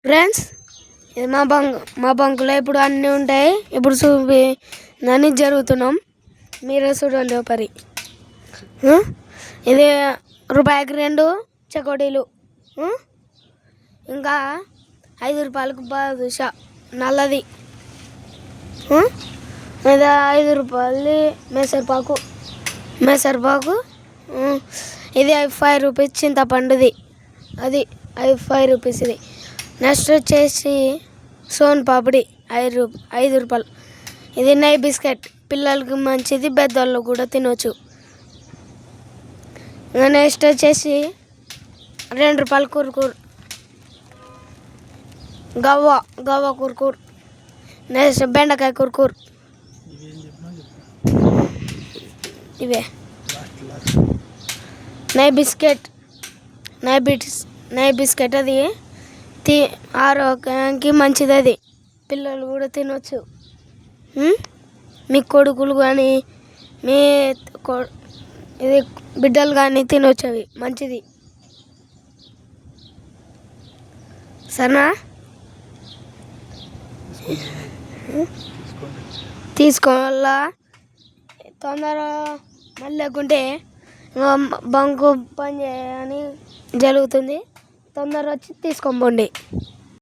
Friends, ఇది మా బంకులో ఇప్పుడు అన్నీ ఉంటాయి. ఇప్పుడు చూపి అన్నీ జరుగుతున్నాం. మీరే చూడండి పరి. ఇది రూపాయికి 2 చెకోడీలు, ఇంకా 5 రూపాయలకు బాదుషా నల్లది, ఇది 5 రూపాయలది మేసరపాకు. ఇది 5 రూపీస్ చింతపండుది, అది 5 రూపీస్. ఇది నెక్స్ట్ వచ్చేసి సోన్ పాపిడి 5 రూపాయలు. ఇది నెయ్యి బిస్కెట్, పిల్లలకి మంచిది, పెద్దవాళ్ళు కూడా తినవచ్చు. నెక్స్ట్ వచ్చేసి 2 రూపాయలు కుర్కుర్, గవ్వ కుర్కుర్. నెక్స్ట్ బెండకాయ కుర్కుర్. ఇవే నెయ్యి బిస్కెట్ అది ఆరోగ్యానికి మంచిది, అది పిల్లలు కూడా తినవచ్చు. మీ కొడుకులు కానీ మీ ఇది బిడ్డలు కానీ తినవచ్చు, అవి మంచిది. సరేనా? తీసుకోవాలా తొందరగా, మళ్ళీ లేకుంటే బంకు పని చేయని జరుగుతుంది. తొందరగా వచ్చి తీసుకొని పోండి.